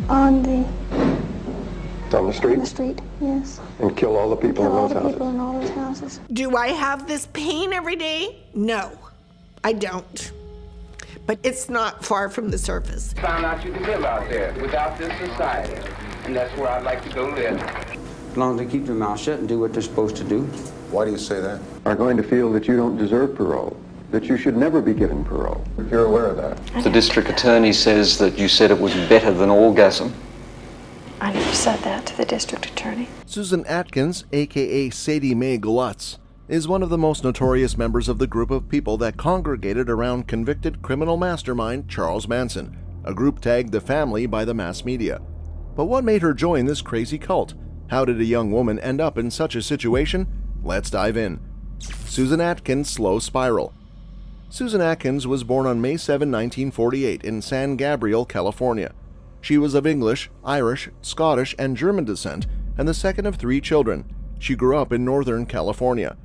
On the street? On the street, yes. And kill all the people in those houses? Kill all the people in all those houses. Do I have this pain every day? No, I don't. But it's not far from the surface. Found out you can live out there without this society, and that's where I'd like to go live. As long as they keep their mouth shut and do what they're supposed to do. Why do you say that? Are going to feel that you don't deserve parole, that you should never be given parole. You're aware of that. The district attorney says that you said it was better than orgasm. I never said that to the district attorney. Susan Atkins, a.k.a. Sadie Mae Glutz, is one of the most notorious members of the group of people that congregated around convicted criminal mastermind Charles Manson, a group tagged the family by the mass media. But what made her join this crazy cult? How did a young woman end up in such a situation? Let's dive in. Susan Atkins' slow spiral. Susan Atkins was born on May 7, 1948 in San Gabriel, California. She was of English, Irish, Scottish, and German descent and the second of 3 children. She grew up in Northern California.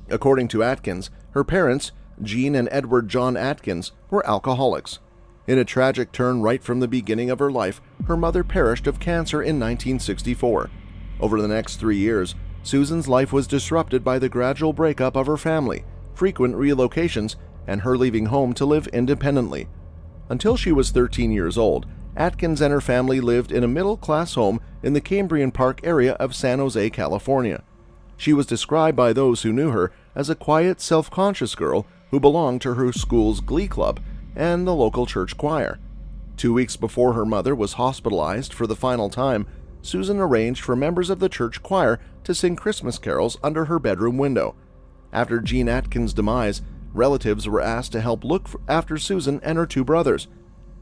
According to Atkins, her parents, Jean and Edward John Atkins, were alcoholics. In a tragic turn right from the beginning of her life, her mother perished of cancer in 1964. Over the next 3 years, Susan's life was disrupted by the gradual breakup of her family, frequent relocations, and her leaving home to live independently. Until she was 13 years old, Atkins and her family lived in a middle-class home in the Cambrian Park area of San Jose, California. She was described by those who knew her as a quiet, self-conscious girl who belonged to her school's glee club and the local church choir. 2 weeks before her mother was hospitalized for the final time, Susan arranged for members of the church choir to sing Christmas carols under her bedroom window. After Jean Atkins' demise, relatives were asked to help look after Susan and her 2 brothers.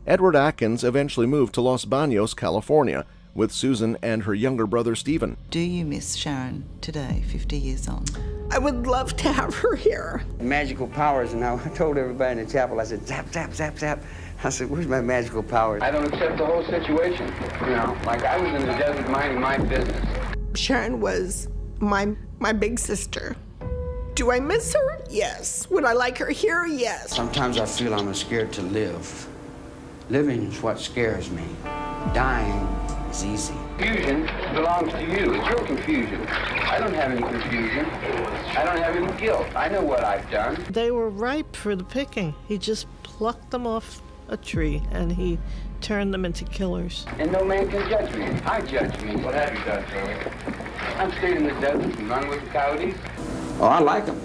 Edward Atkins eventually moved to Los Banos, California, with Susan and her younger brother Stephen. Do you miss Sharon today, 50 years on? I would love to have her here. Magical powers, and I told everybody in the chapel, I said, zap, zap, zap, zap. I said, where's my magical powers? I don't accept the whole situation, like I was in the desert minding my business. Sharon was my big sister. Do I miss her? Yes. Would I like her here? Yes. Sometimes I feel I'm scared to live. Living is what scares me. Dying is easy. Confusion belongs to you. It's your confusion. I don't have any confusion. I don't have any guilt. I know what I've done. They were ripe for the picking. He just plucked them off a tree and he turned them into killers. And no man can judge me. I judge me. What have you done, Charlie? I've stayed in the desert and run with the coyotes. Oh, I like them.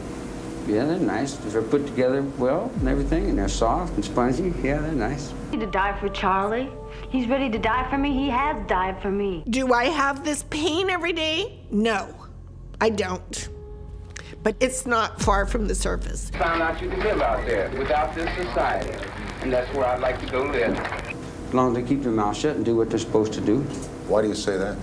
Yeah, they're nice. They're put together well and everything, and they're soft and spongy. Yeah, they're nice. To die for Charlie. He's ready to die for me. He has died for me. Do I have this pain every day? No, I don't. But it's not far from the surface. Found out you can live out there without this society, and that's where I'd like to go live. As long as they keep their mouth shut and do what they're supposed to do. Why do you say that?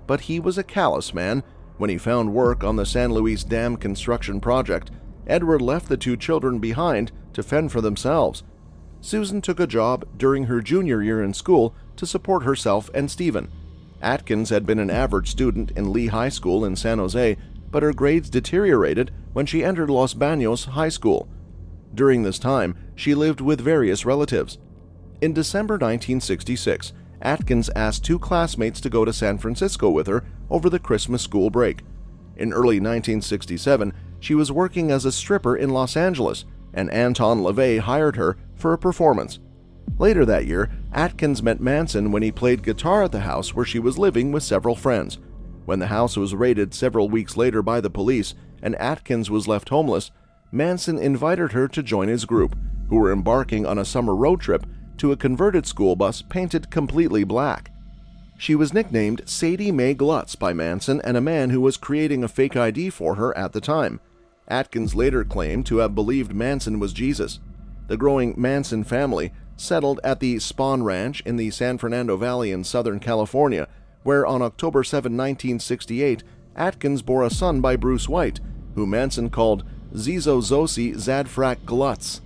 But he was a callous man. When he found work on the San Luis Dam construction project, Edward left the 2 children behind to fend for themselves. Susan took a job during her junior year in school to support herself and Stephen. Atkins had been an average student in Lee High School in San Jose, but her grades deteriorated when she entered Los Banos High School. During this time, she lived with various relatives. In December 1966, Atkins asked 2 classmates to go to San Francisco with her over the Christmas school break. In early 1967, she was working as a stripper in Los Angeles, and Anton LaVey hired her for a performance. Later that year, Atkins met Manson when he played guitar at the house where she was living with several friends. When the house was raided several weeks later by the police and Atkins was left homeless, Manson invited her to join his group, who were embarking on a summer road trip to a converted school bus painted completely black. She was nicknamed Sadie Mae Glutz by Manson and a man who was creating a fake ID for her at the time. Atkins later claimed to have believed Manson was Jesus. The growing Manson family settled at the Spawn Ranch in the San Fernando Valley in Southern California, where on October 7, 1968, Atkins bore a son by Bruce White, who Manson called Zizo Zosi Zadfrak Glutz.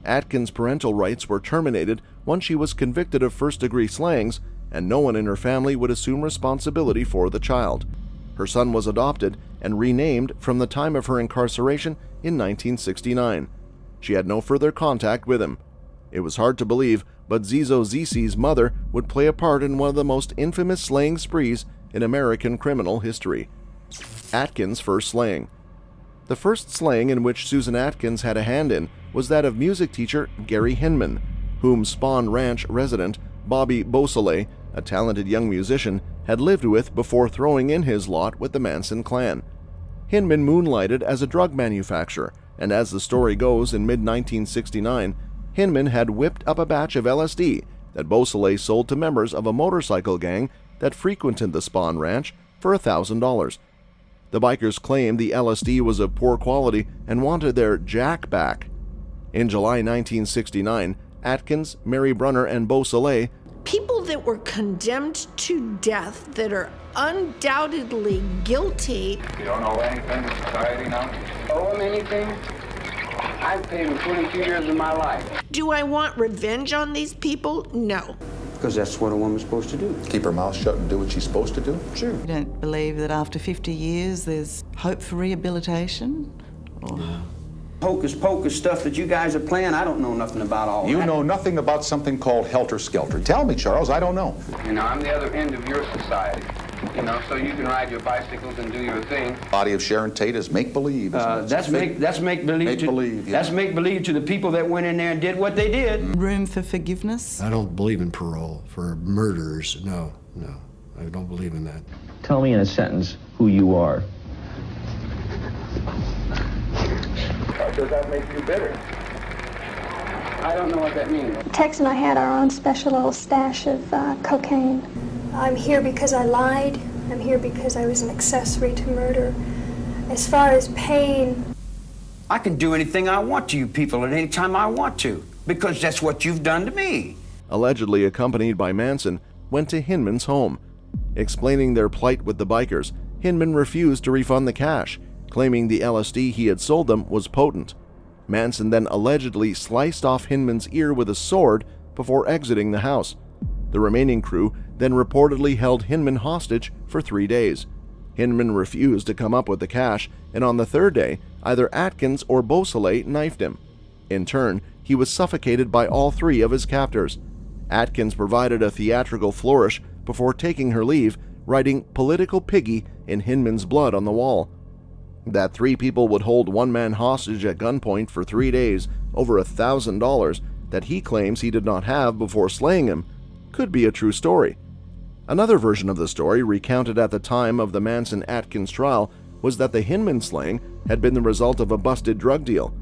Atkins' parental rights were terminated once she was convicted of first-degree slayings, and no one in her family would assume responsibility for the child. Her son was adopted and renamed from the time of her incarceration in 1969. She had no further contact with him. It was hard to believe but Zizo Zisi's mother would play a part in one of the most infamous slaying sprees in American criminal history. Atkins' first slaying. The first slaying in which Susan Atkins had a hand in was that of music teacher Gary Hinman, whom Spawn Ranch resident Bobby Beausoleil, a talented young musician, had lived with before throwing in his lot with the Manson clan. Hinman moonlighted as a drug manufacturer, and as the story goes, in mid-1969, Hinman had whipped up a batch of LSD that Beausoleil sold to members of a motorcycle gang that frequented the Spawn Ranch for $1,000. The bikers claimed the LSD was of poor quality and wanted their jack back. In July 1969, Atkins, Mary Brunner, and Beausoleil, people that were condemned to death that are undoubtedly guilty. You don't owe anything to society now? Owe him anything? I've paid him 22 years of my life. Do I want revenge on these people? No. Because that's what a woman's supposed to do. Keep her mouth shut and do what she's supposed to do? Sure. You don't believe that after 50 years there's hope for rehabilitation? Or... Hocus pocus stuff that you guys are playing, I don't know nothing about all You that. know nothing about something called helter-skelter. Tell me, Charles, I don't know. You know, I'm the other end of your society. You know, so you can ride your bicycles and do your thing. Body of Sharon Tate is make-believe. That's make-believe. Make-believe, yeah. That's make-believe to the people that went in there and did what they did. Room for forgiveness? I don't believe in parole for murderers. No. I don't believe in that. Tell me in a sentence who you are. Does that make you bitter? I don't know what that means. Tex and I had our own special little stash of cocaine. I'm here because I lied. I'm here because I was an accessory to murder. As far as pain... I can do anything I want to you people at any time I want to, because that's what you've done to me. allegedly accompanied by Manson, went to Hinman's home. Explaining their plight with the bikers, Hinman refused to refund the cash, claiming the LSD he had sold them was potent. Manson then allegedly sliced off Hinman's ear with a sword before exiting the house. The remaining crew then reportedly held Hinman hostage for 3 days. Hinman refused to come up with the cash, and on the third day, either Atkins or Beausoleil knifed him. In turn, he was suffocated by all three of his captors. Atkins provided a theatrical flourish before taking her leave, writing "Political Piggy" in Hinman's blood on the wall. That three people would hold one man hostage at gunpoint for 3 days over $1,000 that he claims he did not have before slaying him could be a true story. Another version of the story, recounted at the time of the Manson-Atkins trial, was that the Hinman slaying had been the result of a busted drug deal.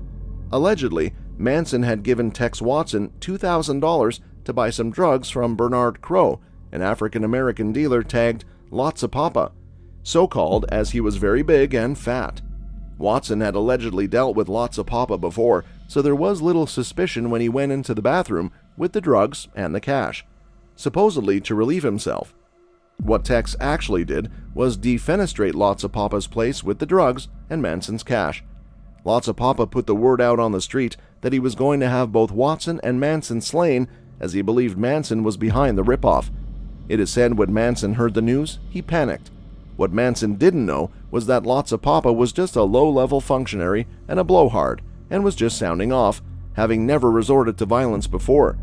Allegedly, Manson had given Tex Watson $2,000 to buy some drugs from Bernard Crow, an African-American dealer tagged Lots of Papa, so-called as he was very big and fat. Watson had allegedly dealt with Lots of Papa before, so there was little suspicion when he went into the bathroom with the drugs and the cash, supposedly to relieve himself. What Tex actually did was defenestrate Lots of Papa's place with the drugs and Manson's cash. Lots of Papa put the word out on the street that he was going to have both Watson and Manson slain, as he believed Manson was behind the ripoff. It is said when Manson heard the news, he panicked. What Manson didn't know was that Lots of Papa was just a low-level functionary and a blowhard, and was just sounding off, having never resorted to violence before.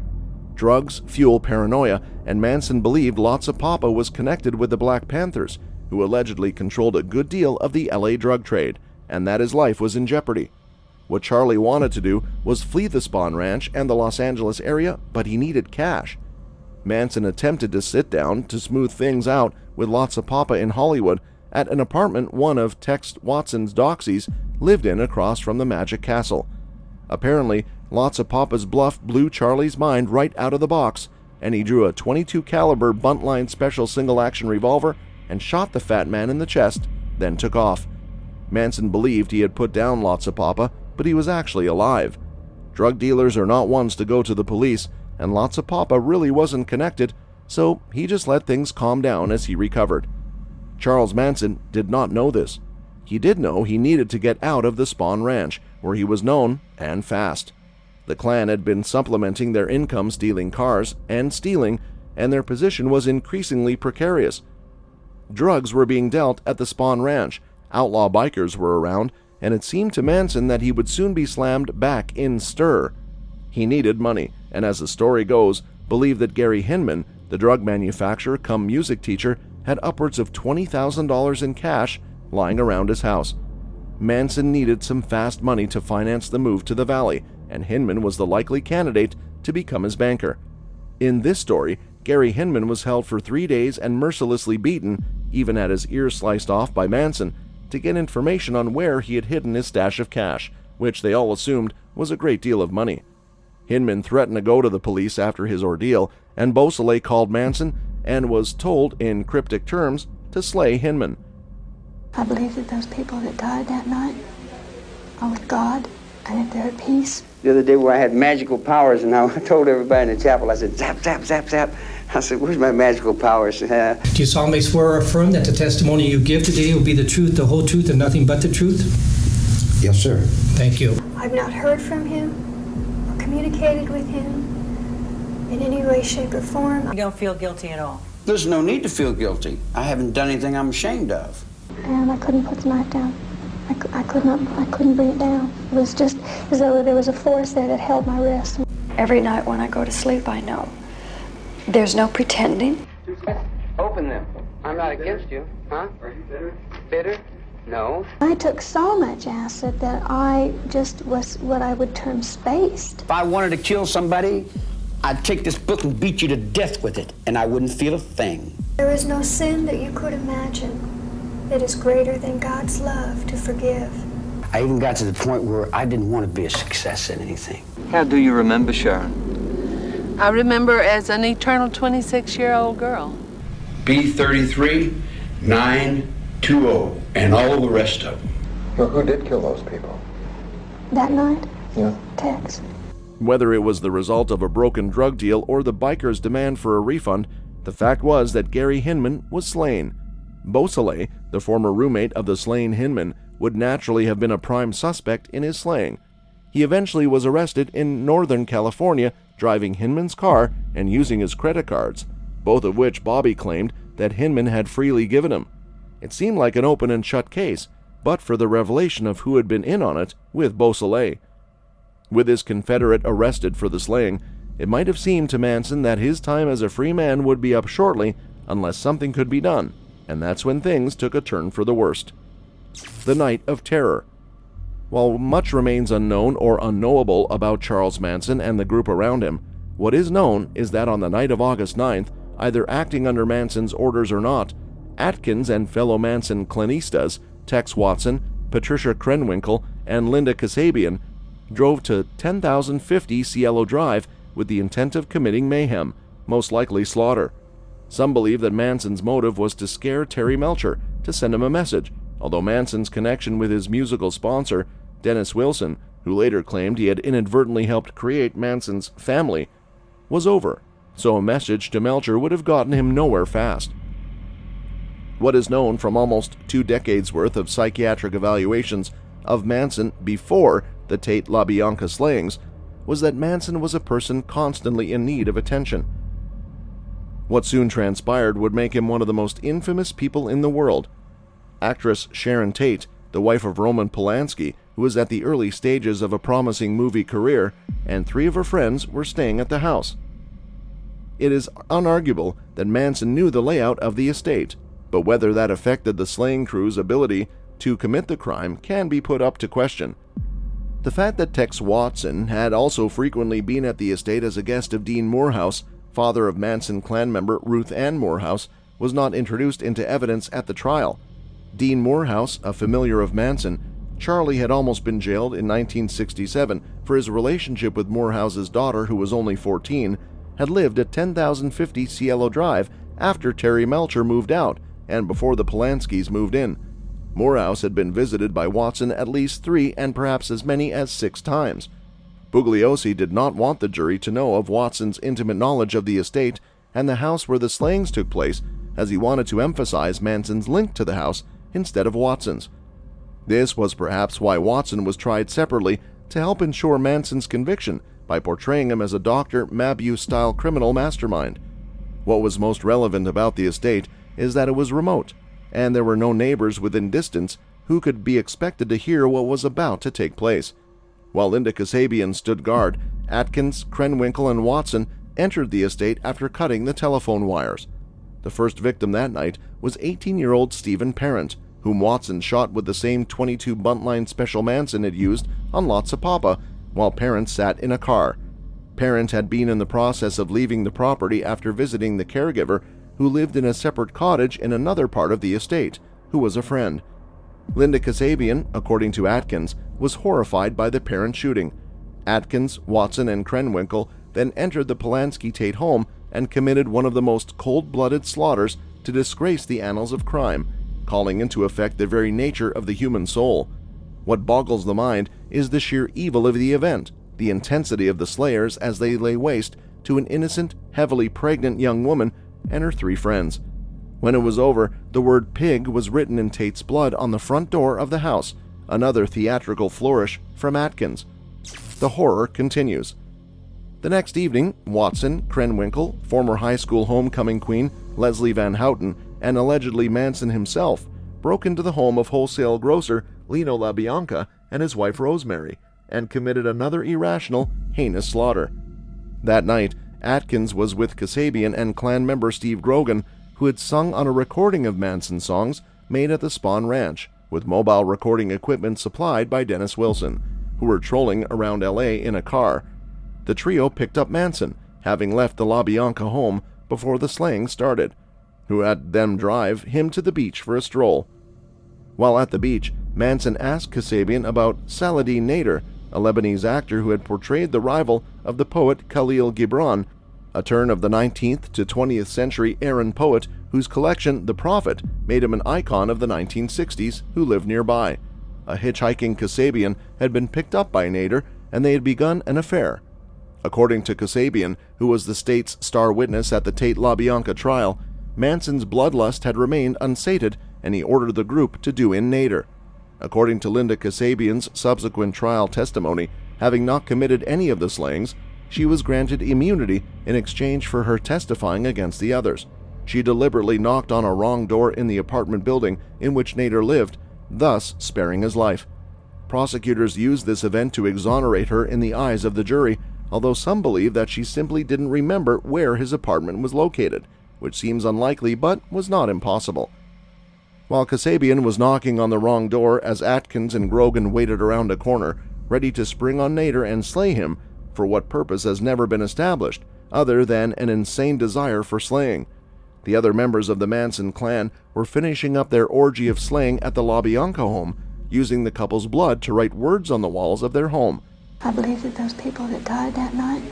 Drugs fuel paranoia, and Manson believed Lots of Papa was connected with the Black Panthers, who allegedly controlled a good deal of the LA drug trade, and that his life was in jeopardy. What Charlie wanted to do was flee the Spawn Ranch and the Los Angeles area, but he needed cash. Manson attempted to sit down to smooth things out with Lots of Papa in Hollywood at an apartment one of Tex Watson's doxies lived in across from the Magic Castle. Apparently, Lots of Papa's bluff blew Charlie's mind right out of the box, and he drew a .22 caliber buntline special single-action revolver and shot the fat man in the chest, then took off. Manson believed he had put down Lots of Papa, but he was actually alive. Drug dealers are not ones to go to the police, and Lots of Papa really wasn't connected, so he just let things calm down as he recovered. Charles Manson did not know this. He did know he needed to get out of the Spawn Ranch, where he was known, and fast. The clan had been supplementing their income stealing cars and stealing, and their position was increasingly precarious. Drugs were being dealt at the Spawn Ranch, outlaw bikers were around, and it seemed to Manson that he would soon be slammed back in stir. He needed money, and as the story goes, believed that Gary Hinman, the drug manufacturer cum music teacher, had upwards of $20,000 in cash lying around his house. Manson needed some fast money to finance the move to the Valley, and Hinman was the likely candidate to become his banker. In this story, Gary Hinman was held for 3 days and mercilessly beaten, even had his ears sliced off by Manson, to get information on where he had hidden his stash of cash, which they all assumed was a great deal of money. Hinman threatened to go to the police after his ordeal, and Beausoleil called Manson and was told in cryptic terms to slay Hinman. I believe that those people that died that night are with God and that they're at peace. The other day where I had magical powers, and I told everybody in the chapel, I said, zap, zap, zap, zap. I said, where's my magical powers? Do you solemnly swear or affirm that the testimony you give today will be the truth, the whole truth, and nothing but the truth? Yes, sir. Thank you. I've not heard from him or communicated with him in any way, shape, or form. You don't feel guilty at all? There's no need to feel guilty. I haven't done anything I'm ashamed of. And I couldn't put the knife down. I couldn't bring it down. It was just as though there was a force there that held my wrist. Every night when I go to sleep, I know there's no pretending. Open them. I'm not against you, huh? Are you bitter? Bitter? No. I took so much acid that I just was what I would term spaced. If I wanted to kill somebody, I'd take this book and beat you to death with it, and I wouldn't feel a thing. There is no sin that you could imagine that is greater than God's love to forgive. I even got to the point where I didn't want to be a success in anything. How do you remember, Sharon? I remember as an eternal 26-year-old girl. B33 920 and all the rest of them. Well, who did kill those people? That night? Yeah. Tex. Whether it was the result of a broken drug deal or the bikers' demand for a refund, the fact was that Gary Hinman was slain. Beausoleil, the former roommate of the slain Hinman, would naturally have been a prime suspect in his slaying. He eventually was arrested in Northern California, driving Hinman's car and using his credit cards, both of which Bobby claimed that Hinman had freely given him. It seemed like an open and shut case, but for the revelation of who had been in on it with Beausoleil. With his confederate arrested for the slaying, it might have seemed to Manson that his time as a free man would be up shortly unless something could be done, and that's when things took a turn for the worst. The Night of Terror. While much remains unknown or unknowable about Charles Manson and the group around him, what is known is that on the night of August 9th, either acting under Manson's orders or not, Atkins and fellow Manson Clinistas, Tex Watson, Patricia Krenwinkel, and Linda Kasabian drove to 10,050 Cielo Drive with the intent of committing mayhem, most likely slaughter. Some believe that Manson's motive was to scare Terry Melcher, to send him a message, although Manson's connection with his musical sponsor, Dennis Wilson, who later claimed he had inadvertently helped create Manson's family, was over, so a message to Melcher would have gotten him nowhere fast. What is known from almost 2 decades worth of psychiatric evaluations of Manson before the Tate LaBianca slayings was that Manson was a person constantly in need of attention. What soon transpired would make him one of the most infamous people in the world. Actress Sharon Tate, the wife of Roman Polanski, who was at the early stages of a promising movie career, and 3 of her friends were staying at the house. It is unarguable that Manson knew the layout of the estate, but whether that affected the slaying crew's ability to commit the crime can be put up to question. The fact that Tex Watson had also frequently been at the estate as a guest of Dean Morehouse, father of Manson clan member Ruth Ann Morehouse, was not introduced into evidence at the trial. Dean Morehouse, a familiar of Manson, Charlie had almost been jailed in 1967 for his relationship with Morehouse's daughter, who was only 14, had lived at 10,050 Cielo Drive after Terry Melcher moved out and before the Polanskis moved in. Morehouse had been visited by Watson at least 3 and perhaps as many as 6 times. Bugliosi did not want the jury to know of Watson's intimate knowledge of the estate and the house where the slayings took place, as he wanted to emphasize Manson's link to the house instead of Watson's. This was perhaps why Watson was tried separately to help ensure Manson's conviction by portraying him as a Dr. Mabuse-style criminal mastermind. What was most relevant about the estate is that it was remote, and there were no neighbors within distance who could be expected to hear what was about to take place. While Linda Kasabian stood guard, Atkins, Krenwinkel, and Watson entered the estate after cutting the telephone wires. The first victim that night was 18-year-old Stephen Parent, whom Watson shot with the same .22 buntline special Manson had used on Lotsapapa while Parent sat in a car. Parent had been in the process of leaving the property after visiting the caregiver, who lived in a separate cottage in another part of the estate, who was a friend. Linda Kasabian, according to Atkins, was horrified by the Parent shooting. Atkins, Watson, and Krenwinkel then entered the Polanski Tate home and committed one of the most cold-blooded slaughters to disgrace the annals of crime, calling into effect the very nature of the human soul. What boggles the mind is the sheer evil of the event, the intensity of the slayers as they lay waste to an innocent, heavily pregnant young woman and her 3 friends. When it was over, the word pig was written in Tate's blood on the front door of the house, another theatrical flourish from Atkins. The horror continues. The next evening, Watson, Krenwinkel, former high school homecoming queen Leslie Van Houten, and allegedly Manson himself broke into the home of wholesale grocer Lino LaBianca and his wife Rosemary and committed another irrational, heinous slaughter. That night, Atkins was with Kasabian and clan member Steve Grogan, who had sung on a recording of Manson songs made at the Spawn Ranch, with mobile recording equipment supplied by Dennis Wilson, who were trolling around LA in a car. The trio picked up Manson, having left the LaBianca home before the slaying started, who had them drive him to the beach for a stroll. While at the beach, Manson asked Kasabian about Saladin Nader, a Lebanese actor who had portrayed the rival of the poet Khalil Gibran, a turn of the 19th to 20th century Aryan poet whose collection, The Prophet, made him an icon of the 1960s, who lived nearby. A hitchhiking Kasabian had been picked up by Nader, and they had begun an affair. According to Kasabian, who was the state's star witness at the Tate LaBianca trial, Manson's bloodlust had remained unsated, and he ordered the group to do in Nader. According to Linda Kasabian's subsequent trial testimony, having not committed any of the slayings, she was granted immunity in exchange for her testifying against the others. She deliberately knocked on a wrong door in the apartment building in which Nader lived, thus sparing his life. Prosecutors used this event to exonerate her in the eyes of the jury, although some believe that she simply didn't remember where his apartment was located, which seems unlikely but was not impossible. While Kasabian was knocking on the wrong door as Atkins and Grogan waited around a corner, ready to spring on Nader and slay him, for what purpose has never been established, other than an insane desire for slaying. The other members of the Manson clan were finishing up their orgy of slaying at the LaBianca home, using the couple's blood to write words on the walls of their home. I believe that those people that died that night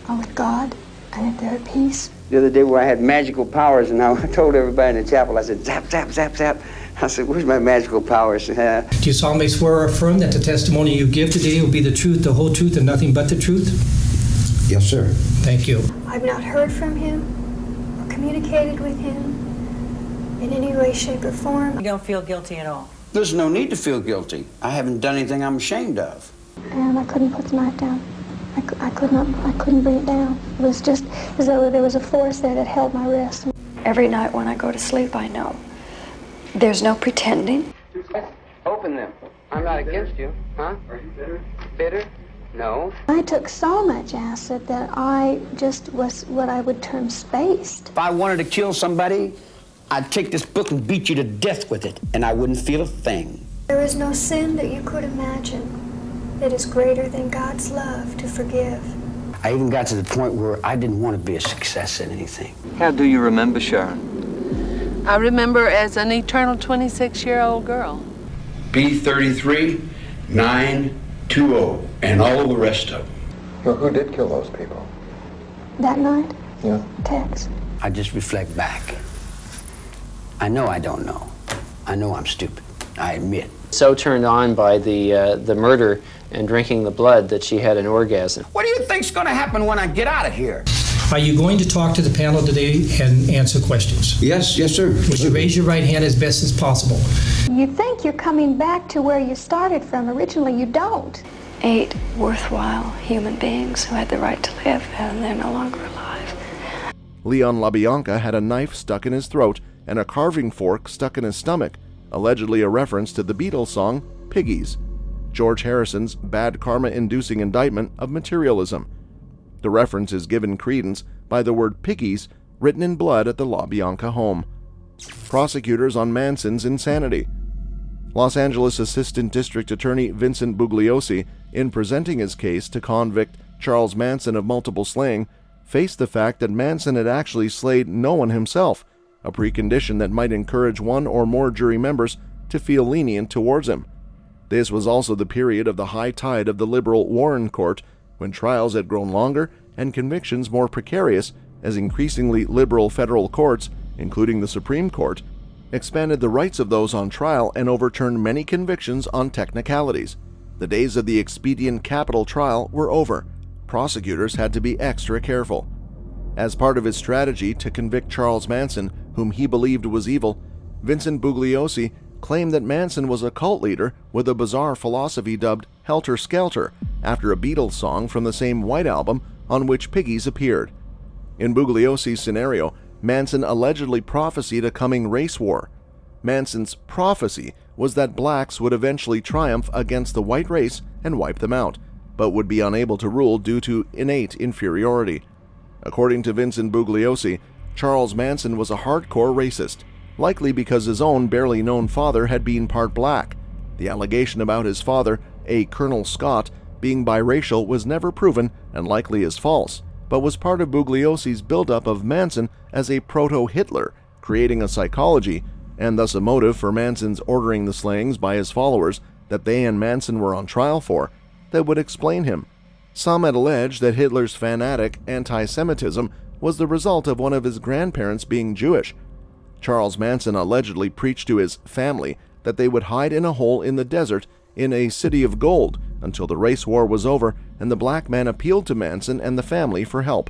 are with God and that they're at peace. The other day where I had magical powers, and I told everybody in the chapel, I said, zap, zap, zap, zap. I said, where's my magical powers? Do you solemnly swear or affirm that the testimony you give today will be the truth, the whole truth, and nothing but the truth? Yes, sir. Thank you. I've not heard from him or communicated with him in any way, shape, or form. You don't feel guilty at all? There's no need to feel guilty. I haven't done anything I'm ashamed of. And I couldn't put the knife down. I couldn't bring it down. It was just as though there was a force there that held my wrist. Every night when I go to sleep, I know. There's no pretending. Open them. I'm not against you, huh? Are you bitter? Bitter? No. I took so much acid that I just was what I would term spaced. If I wanted to kill somebody, I'd take this book and beat you to death with it, and I wouldn't feel a thing. There is no sin that you could imagine that is greater than God's love to forgive. I even got to the point where I didn't want to be a success at anything. How do you remember, Sharon? I remember as an eternal 26-year-old girl. B33 920 and all the rest of them. Well, who did kill those people? That night? Yeah. Tex. I just reflect back. I know I don't know. I know I'm stupid. I admit. So turned on by the murder and drinking the blood that she had an orgasm. What do you think's going to happen when I get out of here? Are you going to talk to the panel today and answer questions? Yes, sir. Would you raise your right hand as best as possible? You think you're coming back to where you started from. Originally, you don't. 8 worthwhile human beings who had the right to live, and they're no longer alive. Leon LaBianca had a knife stuck in his throat and a carving fork stuck in his stomach, allegedly a reference to the Beatles song Piggies, George Harrison's bad karma-inducing indictment of materialism. The reference is given credence by the word piggies written in blood at the La Bianca home. Prosecutors on Manson's insanity. Los Angeles Assistant District Attorney Vincent Bugliosi, in presenting his case to convict Charles Manson of multiple slaying, faced the fact that Manson had actually slayed no one himself, a precondition that might encourage one or more jury members to feel lenient towards him. This was also the period of the high tide of the liberal Warren Court, when trials had grown longer and convictions more precarious as increasingly liberal federal courts, including the Supreme Court, expanded the rights of those on trial and overturned many convictions on technicalities. The days of the expedient capital trial were over. Prosecutors had to be extra careful. As part of his strategy to convict Charles Manson, whom he believed was evil, Vincent Bugliosi claimed that Manson was a cult leader with a bizarre philosophy dubbed Helter Skelter, after a Beatles song from the same White Album on which Piggies appeared. In Bugliosi's scenario, Manson allegedly prophesied a coming race war. Manson's prophecy was that blacks would eventually triumph against the white race and wipe them out, but would be unable to rule due to innate inferiority. According to Vincent Bugliosi, Charles Manson was a hardcore racist, likely because his own barely known father had been part black. The allegation about his father, a Colonel Scott, being biracial was never proven and likely is false, but was part of Bugliosi's buildup of Manson as a proto-Hitler, creating a psychology, and thus a motive for Manson's ordering the slayings by his followers that they and Manson were on trial for, that would explain him. Some had alleged that Hitler's fanatic anti-Semitism was the result of one of his grandparents being Jewish. Charles Manson allegedly preached to his family that they would hide in a hole in the desert in a city of gold until the race war was over and the black man appealed to Manson and the family for help.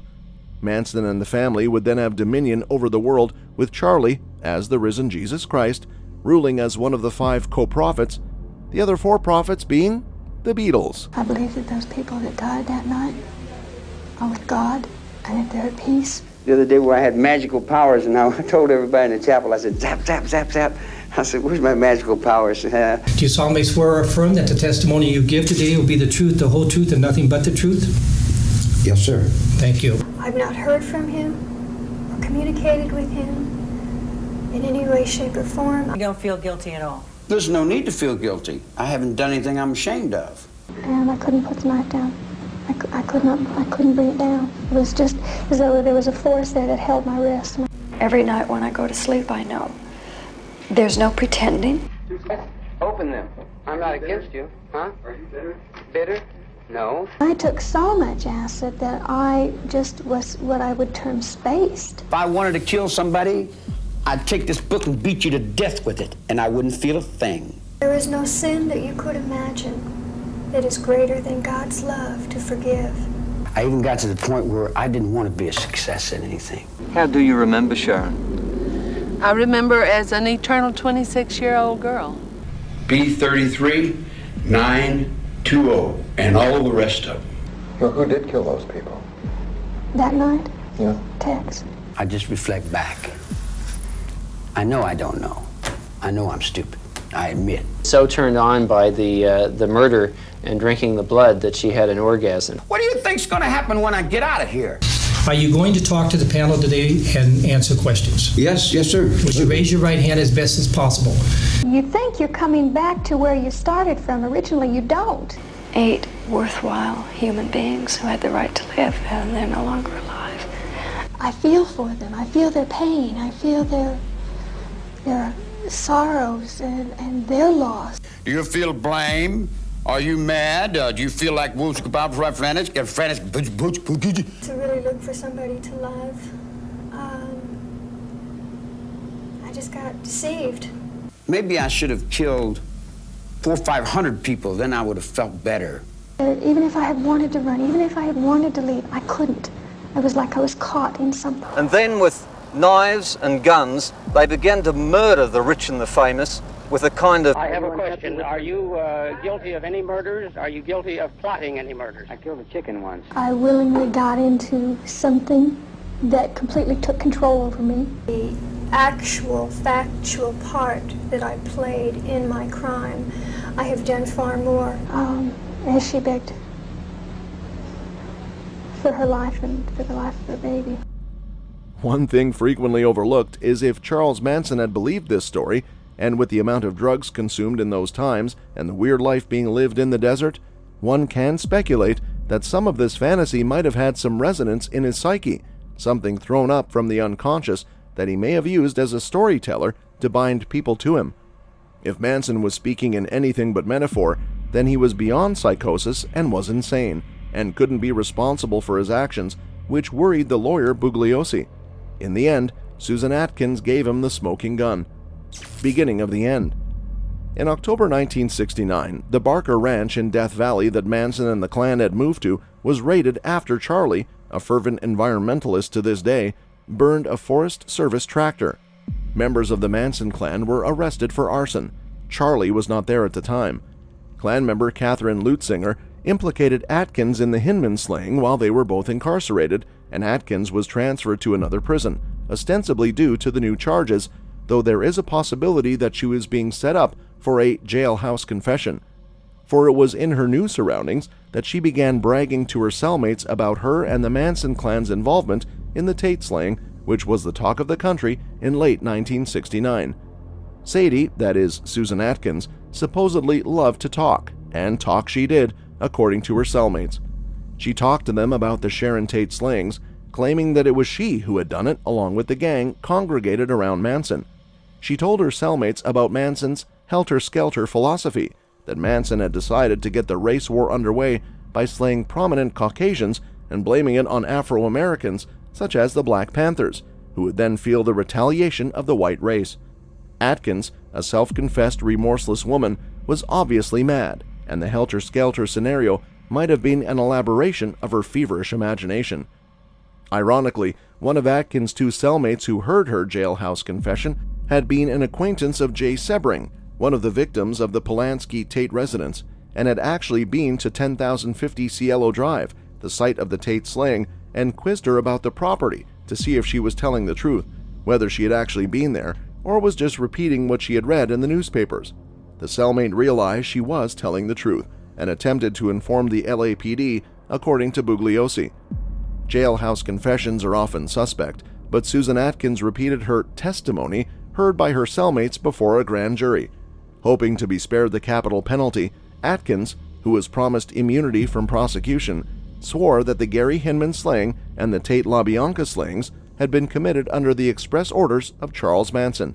Manson and the family would then have dominion over the world, with Charlie, as the risen Jesus Christ, ruling as one of the 5 co-prophets, the other 4 prophets being the Beatles. I believe that those people that died that night are with God and that they're at peace. The other day where I had magical powers, and I told everybody in the chapel, I said, zap, zap, zap, zap. I said, where's my magical powers? Do you solemnly swear or affirm that the testimony you give today will be the truth, the whole truth, and nothing but the truth? Yes, sir. Thank you. I've not heard from him or communicated with him in any way, shape, or form. You don't feel guilty at all? There's no need to feel guilty. I haven't done anything I'm ashamed of. And I couldn't put the knife down. I couldn't bring it down. It was just as though there was a force there that held my wrist. Every night when I go to sleep, I know there's no pretending. Open them. I'm not against you, huh? Are you bitter? Bitter? No. I took so much acid that I just was what I would term spaced. If I wanted to kill somebody, I'd take this book and beat you to death with it, and I wouldn't feel a thing. There is no sin that you could imagine that is greater than God's love to forgive. I even got to the point where I didn't want to be a success in anything. How do you remember, Sharon? I remember as an eternal 26-year-old girl. B33 920 and all the rest of them. Well, who did kill those people? That night? Yeah. Tex. I just reflect back. I know I don't know. I know I'm stupid. I admit. So turned on by the murder and drinking the blood that she had an orgasm. What do you think's going to happen when I get out of here? Are you going to talk to the panel today and answer questions? Yes, sir. Would you raise your right hand as best as possible? You think you're coming back to where you started from. Originally, you don't. 8 worthwhile human beings who had the right to live, and they're no longer alive. I feel for them. I feel their pain. I feel their sorrows and their loss. Do you feel blame? Are you mad? Do you feel like To really look for somebody to love. I just got deceived. Maybe I should have killed 400 or 500 people, then I would have felt better. Even if I had wanted to run, even if I had wanted to leave, I couldn't. It was like I was caught in something. And then with knives and guns, they began to murder the rich and the famous with a kind of... I have a question. Are you guilty of any murders? Are you guilty of plotting any murders? I killed a chicken once. I willingly got into something that completely took control over me. The actual, factual part that I played in my crime, I have done far more. As she begged for her life and for the life of her baby. One thing frequently overlooked is if Charles Manson had believed this story, and with the amount of drugs consumed in those times and the weird life being lived in the desert, one can speculate that some of this fantasy might have had some resonance in his psyche, something thrown up from the unconscious that he may have used as a storyteller to bind people to him. If Manson was speaking in anything but metaphor, then he was beyond psychosis and was insane, and couldn't be responsible for his actions, which worried the lawyer Bugliosi. In the end, Susan Atkins gave him the smoking gun. Beginning of the end. In October 1969, the Barker Ranch in Death Valley that Manson and the clan had moved to was raided after Charlie, a fervent environmentalist to this day, burned a Forest Service tractor. Members of the Manson clan were arrested for arson. Charlie was not there at the time. Clan member Catherine Lutzinger implicated Atkins in the Hinman slaying while they were both incarcerated, and Atkins was transferred to another prison, ostensibly due to the new charges, though there is a possibility that she was being set up for a jailhouse confession. For it was in her new surroundings that she began bragging to her cellmates about her and the Manson clan's involvement in the Tate slaying, which was the talk of the country in late 1969. Sadie, that is Susan Atkins, supposedly loved to talk, and talk she did, according to her cellmates. She talked to them about the Sharon Tate slayings, claiming that it was she who had done it along with the gang congregated around Manson. She told her cellmates about Manson's helter-skelter philosophy, that Manson had decided to get the race war underway by slaying prominent Caucasians and blaming it on Afro-Americans, such as the Black Panthers, who would then feel the retaliation of the white race. Atkins, a self-confessed remorseless woman, was obviously mad, and the helter-skelter scenario might have been an elaboration of her feverish imagination. Ironically, one of Atkins' two cellmates who heard her jailhouse confession had been an acquaintance of Jay Sebring, one of the victims of the Polanski Tate residence, and had actually been to 10,050 Cielo Drive, the site of the Tate slaying, and quizzed her about the property to see if she was telling the truth, whether she had actually been there or was just repeating what she had read in the newspapers. The cellmate realized she was telling the truth and attempted to inform the LAPD, according to Bugliosi. Jailhouse confessions are often suspect, but Susan Atkins repeated her testimony heard by her cellmates before a grand jury. Hoping to be spared the capital penalty, Atkins, who was promised immunity from prosecution, swore that the Gary Hinman slaying and the Tate LaBianca slayings had been committed under the express orders of Charles Manson.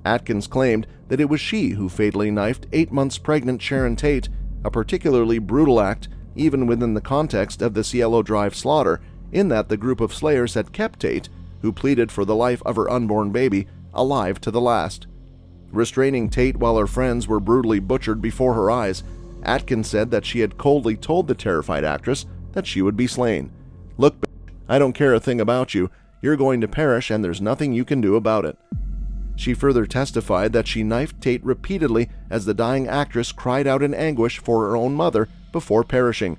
Atkins claimed that it was she who fatally knifed 8 months pregnant Sharon Tate, a particularly brutal act even within the context of the Cielo Drive slaughter, in that the group of slayers had kept Tate, who pleaded for the life of her unborn baby, alive to the last. Restraining Tate while her friends were brutally butchered before her eyes, Atkins said that she had coldly told the terrified actress that she would be slain. "Look, bitch, I don't care a thing about you. You're going to perish and there's nothing you can do about it." She further testified that she knifed Tate repeatedly as the dying actress cried out in anguish for her own mother before perishing.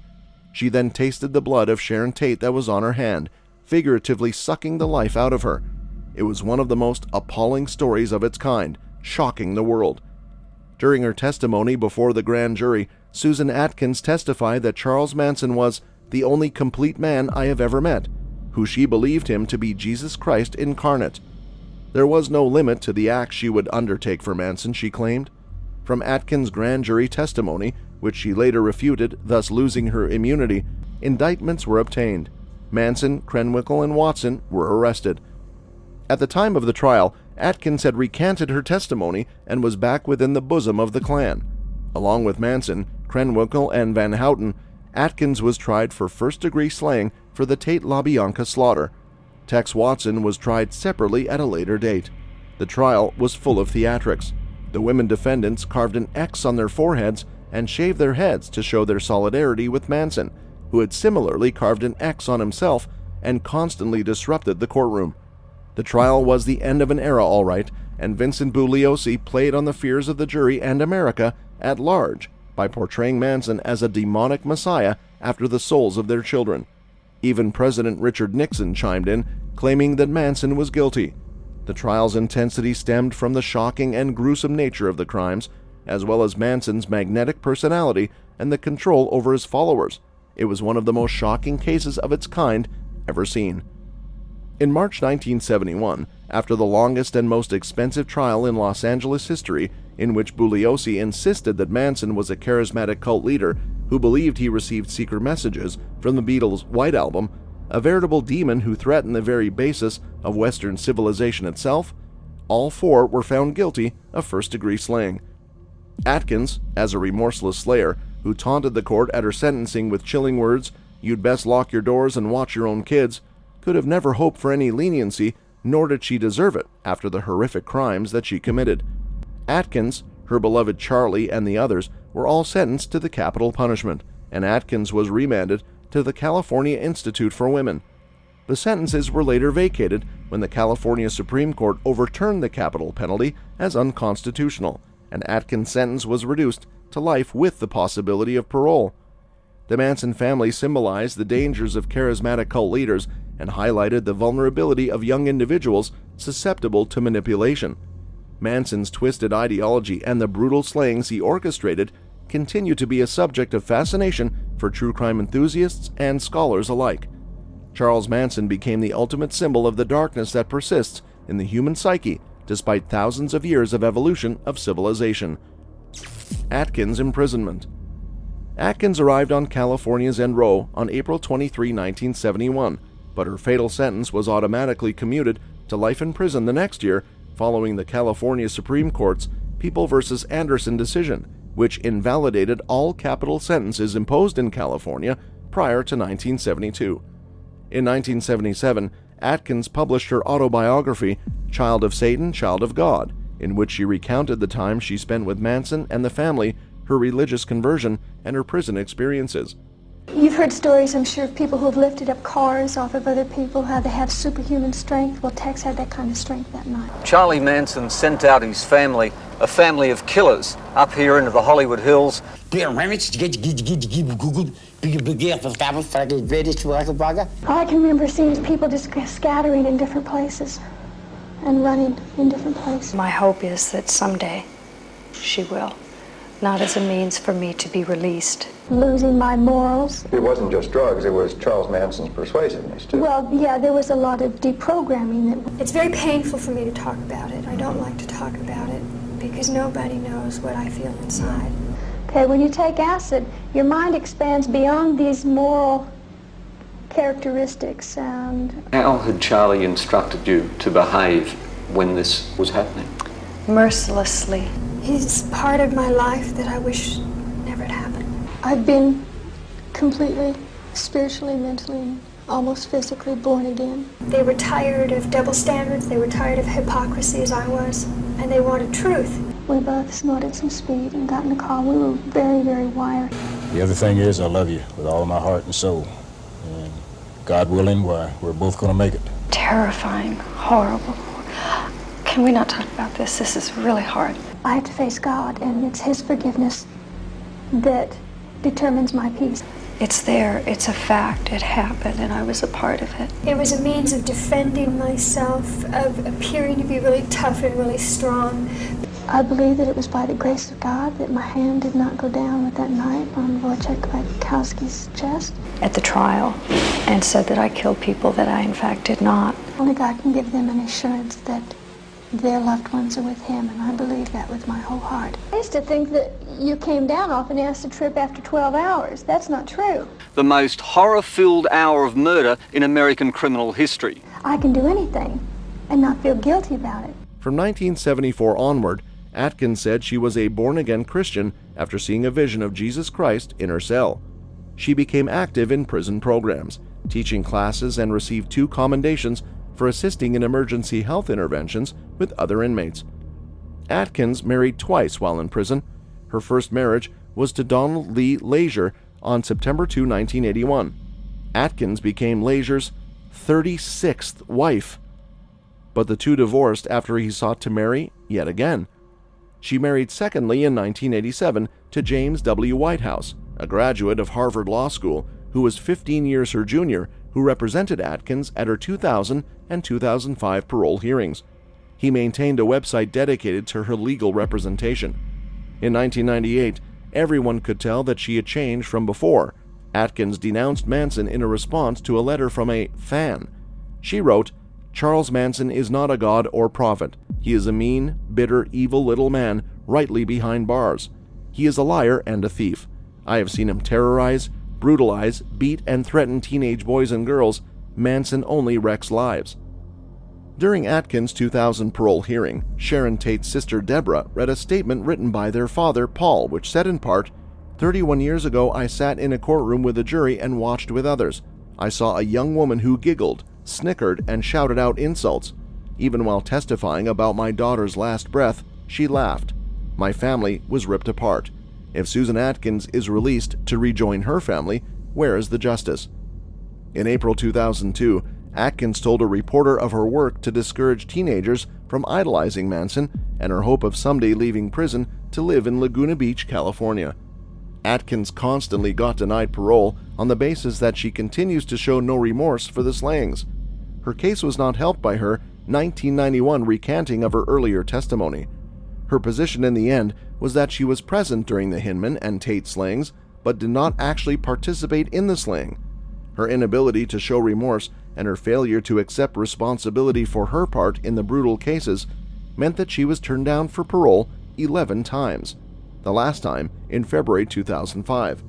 She then tasted the blood of Sharon Tate that was on her hand, figuratively sucking the life out of her. It was one of the most appalling stories of its kind, shocking the world. During her testimony before the grand jury, Susan Atkins testified that Charles Manson was the only complete man I have ever met, who she believed him to be Jesus Christ incarnate. There was no limit to the acts she would undertake for Manson, she claimed. From Atkins' grand jury testimony, which she later refuted, thus losing her immunity, indictments were obtained. Manson, Krenwinkel, and Watson were arrested. At the time of the trial, Atkins had recanted her testimony and was back within the bosom of the clan. Along with Manson, Krenwinkel, and Van Houten, Atkins was tried for first-degree slaying for the Tate LaBianca slaughter. Tex Watson was tried separately at a later date. The trial was full of theatrics. The women defendants carved an X on their foreheads and shaved their heads to show their solidarity with Manson, who had similarly carved an X on himself and constantly disrupted the courtroom. The trial was the end of an era, all right, and Vincent Bugliosi played on the fears of the jury and America at large by portraying Manson as a demonic messiah after the souls of their children. Even President Richard Nixon chimed in, claiming that Manson was guilty. The trial's intensity stemmed from the shocking and gruesome nature of the crimes, as well as Manson's magnetic personality and the control over his followers, It was one of the most shocking cases of its kind ever seen. In March 1971, after the longest and most expensive trial in Los Angeles history, in which Bugliosi insisted that Manson was a charismatic cult leader who believed he received secret messages from the Beatles' White Album, a veritable demon who threatened the very basis of Western civilization itself, all four were found guilty of first-degree slaying. Atkins, as a remorseless slayer who taunted the court at her sentencing with chilling words, "You'd best lock your doors and watch your own kids," could have never hoped for any leniency, nor did she deserve it after the horrific crimes that she committed. Atkins, her beloved Charlie, and the others were all sentenced to the capital punishment, and Atkins was remanded to the California Institute for Women. The sentences were later vacated when the California Supreme Court overturned the capital penalty as unconstitutional, and Atkins' sentence was reduced to life with the possibility of parole. The Manson family symbolized the dangers of charismatic cult leaders and highlighted the vulnerability of young individuals susceptible to manipulation. Manson's twisted ideology and the brutal slayings he orchestrated continue to be a subject of fascination for true crime enthusiasts and scholars alike. Charles Manson became the ultimate symbol of the darkness that persists in the human psyche despite thousands of years of evolution of civilization. Atkins' imprisonment. Atkins arrived on California's End Row on April 23, 1971, but her fatal sentence was automatically commuted to life in prison the next year following the California Supreme Court's People v. Anderson decision, which invalidated all capital sentences imposed in California prior to 1972. In 1977, Atkins published her autobiography, Child of Satan, Child of God, in which she recounted the time she spent with Manson and the family, her religious conversion, and her prison experiences. You've heard stories, I'm sure, of people who have lifted up cars off of other people, how they have superhuman strength. Well, Tex had that kind of strength that night. Charlie Manson sent out his family, a family of killers, up here into the Hollywood Hills. I can remember seeing people just scattering in different places and running in different places. My hope is that someday she will, not as a means for me to be released. Losing my morals. It wasn't just drugs, it was Charles Manson's persuasiveness, too. Well, yeah, there was a lot of deprogramming. It's very painful for me to talk about it. I don't like to talk about it because nobody knows what I feel inside. Okay, when you take acid, your mind expands beyond these moral characteristics and... How had Charlie instructed you to behave when this was happening? Mercilessly. He's part of my life that I wish never had happened. I've been completely, spiritually, mentally, and almost physically born again. They were tired of double standards, they were tired of hypocrisy as I was, and they wanted truth. We both snorted some speed and got in the car. We were very, very wired. The other thing is I love you with all of my heart and soul. And God willing, we're both going to make it. Terrifying, horrible. Can we not talk about this? This is really hard. I have to face God, and it's His forgiveness that determines my peace. It's there, it's a fact, it happened, and I was a part of it. It was a means of defending myself, of appearing to be really tough and really strong. I believe that it was by the grace of God that my hand did not go down with that knife on Wojciech Wachowski's chest. At the trial, and said that I killed people that I in fact did not. Only God can give them an assurance that their loved ones are with Him, and I believe that with my whole heart. I used to think that you came down off an acid trip after 12 hours. That's not true. The most horror-filled hour of murder in American criminal history. I can do anything and not feel guilty about it. From 1974 onward, Atkins said she was a born-again Christian after seeing a vision of Jesus Christ in her cell. She became active in prison programs, teaching classes, and received 2 commendations for assisting in emergency health interventions with other inmates. Atkins married twice while in prison. Her first marriage was to Donald Lee Leisure on September 2, 1981. Atkins became Leisure's 36th wife, but the two divorced after he sought to marry yet again. She married secondly in 1987 to James W. Whitehouse, a graduate of Harvard Law School who was 15 years her junior, who represented Atkins at her 2000 and 2005 parole hearings. He maintained a website dedicated to her legal representation. In 1998, everyone could tell that she had changed from before. Atkins denounced Manson in a response to a letter from a fan. She wrote, "Charles Manson is not a god or prophet. He is a mean, bitter, evil little man rightly behind bars. He is a liar and a thief. I have seen him terrorize, brutalize, beat, and threaten teenage boys and girls. Manson only wrecks lives." During Atkins' 2000 parole hearing, Sharon Tate's sister Deborah read a statement written by their father, Paul, which said in part, "31 years ago, I sat in a courtroom with a jury and watched with others. I saw a young woman who giggled, snickered, and shouted out insults. Even while testifying about my daughter's last breath, she laughed. My family was ripped apart. If Susan Atkins is released to rejoin her family, where is the justice?" In April 2002, Atkins told a reporter of her work to discourage teenagers from idolizing Manson and her hope of someday leaving prison to live in Laguna Beach, California. Atkins constantly got denied parole on the basis that she continues to show no remorse for the slayings. Her case was not helped by her 1991 recanting of her earlier testimony. Her position in the end was that she was present during the Hinman and Tate slayings, but did not actually participate in the slaying. Her inability to show remorse and her failure to accept responsibility for her part in the brutal cases meant that she was turned down for parole 11 times, the last time in February 2005.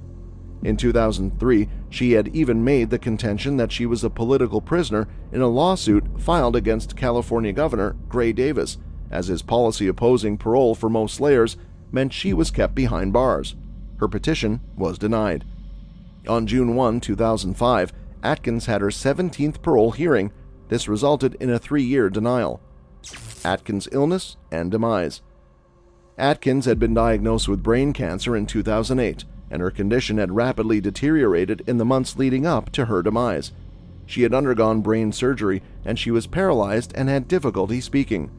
In 2003, she had even made the contention that she was a political prisoner in a lawsuit filed against California Governor Gray Davis, as his policy opposing parole for most slayers meant she was kept behind bars. Her petition was denied. On June 1, 2005, Atkins had her 17th parole hearing. This resulted in a 3-year denial. Atkins' illness and demise. Atkins had been diagnosed with brain cancer in 2008, and her condition had rapidly deteriorated in the months leading up to her demise. She had undergone brain surgery, and she was paralyzed and had difficulty speaking.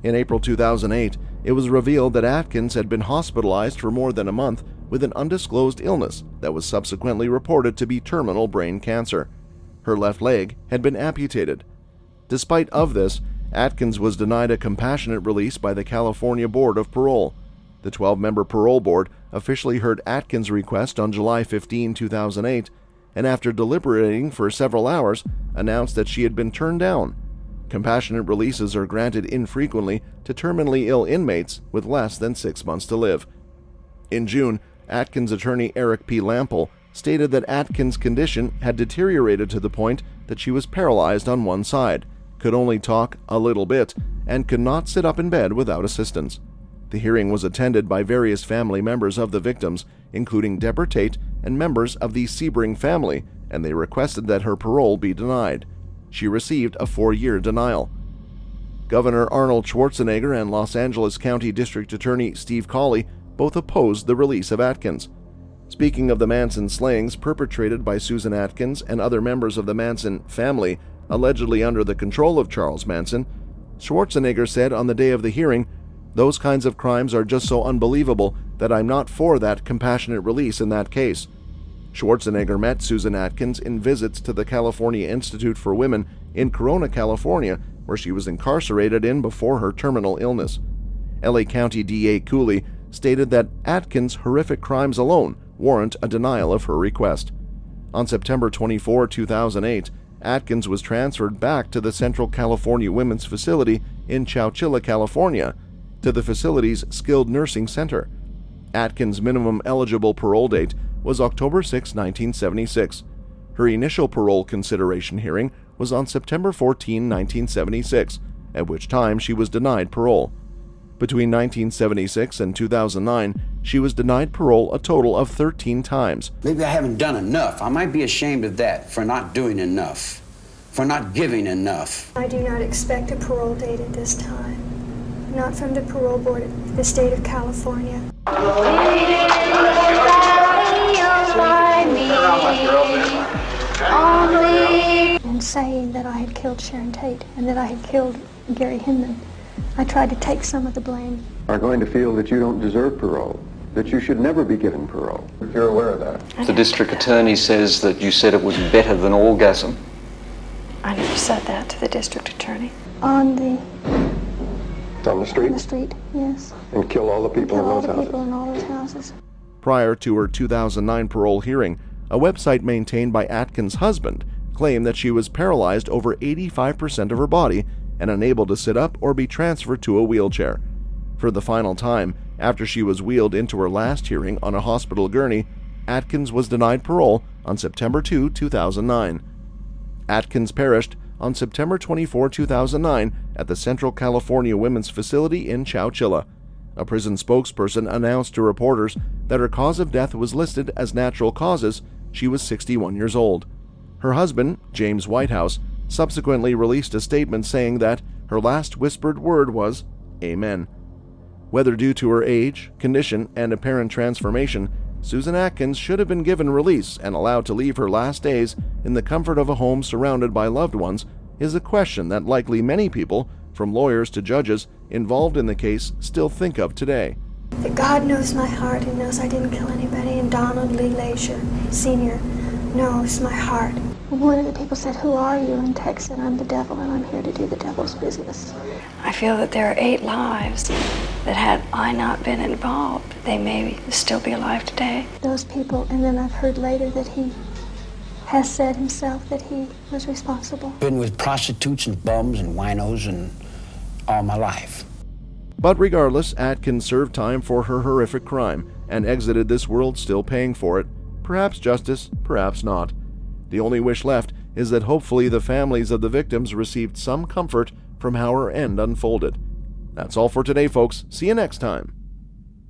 In April 2008, it was revealed that Atkins had been hospitalized for more than a month with an undisclosed illness that was subsequently reported to be terminal brain cancer. Her left leg had been amputated. Despite of this, Atkins was denied a compassionate release by the California Board of Parole. The 12-member parole board officially heard Atkins' request on July 15, 2008, and after deliberating for several hours, announced that she had been turned down. Compassionate releases are granted infrequently to terminally ill inmates with less than 6 months to live. In June, Atkins' attorney Eric P. Lample stated that Atkins' condition had deteriorated to the point that she was paralyzed on one side, could only talk a little bit, and could not sit up in bed without assistance. The hearing was attended by various family members of the victims, including Deborah Tate and members of the Sebring family, and they requested that her parole be denied. She received a 4-year denial. Governor Arnold Schwarzenegger and Los Angeles County District Attorney Steve Cawley both opposed the release of Atkins. Speaking of the Manson slayings perpetrated by Susan Atkins and other members of the Manson family, allegedly under the control of Charles Manson, Schwarzenegger said on the day of the hearing, "Those kinds of crimes are just so unbelievable that I'm not for that compassionate release in that case." Schwarzenegger met Susan Atkins in visits to the California Institute for Women in Corona, California, where she was incarcerated in before her terminal illness. LA County DA Cooley stated that Atkins' horrific crimes alone warrant a denial of her request. On September 24, 2008, Atkins was transferred back to the Central California Women's Facility in Chowchilla, California, to the facility's skilled nursing center. Atkins' minimum eligible parole date was October 6, 1976. Her initial parole consideration hearing was on September 14, 1976, at which time she was denied parole. Between 1976 and 2009, she was denied parole a total of 13 times. Maybe I haven't done enough. I might be ashamed of that, for not doing enough, for not giving enough. I do not expect a parole date at this time. Not from the parole board of the state of California. In saying that I had killed Sharon Tate and that I had killed Gary Hinman, I tried to take some of the blame. Are going to feel that you don't deserve parole, that you should never be given parole. If you're aware of that. The district attorney says that you said it was better than orgasm. I never said that to the district attorney. On the street? On the street, yes. And kill all the people in those houses? People in all those houses. Prior to her 2009 parole hearing, a website maintained by Atkins' husband claimed that she was paralyzed over 85% of her body and unable to sit up or be transferred to a wheelchair. For the final time, after she was wheeled into her last hearing on a hospital gurney, Atkins was denied parole on September 2, 2009. Atkins perished on September 24, 2009 at the Central California Women's Facility in Chowchilla. A prison spokesperson announced to reporters that her cause of death was listed as natural causes. She was 61 years old. Her husband, James Whitehouse, subsequently released a statement saying that her last whispered word was, "Amen." Whether due to her age, condition, and apparent transformation, Susan Atkins should have been given release and allowed to leave her last days in the comfort of a home surrounded by loved ones is a question that likely many people, from lawyers to judges involved in the case, still think of today. That God knows my heart and knows I didn't kill anybody, and Donald Lee Leisure, Sr., knows my heart. One of the people said, "Who are you?" and Tex said, "I'm the devil and I'm here to do the devil's business." I feel that there are 8 lives that had I not been involved, they may still be alive today. Those people, and then I've heard later that he has said himself that he was responsible. Been with prostitutes and bums and winos and all my life. But regardless, Atkins served time for her horrific crime and exited this world still paying for it. Perhaps justice, perhaps not. The only wish left is that hopefully the families of the victims received some comfort from how her end unfolded. That's all for today, folks. See you next time.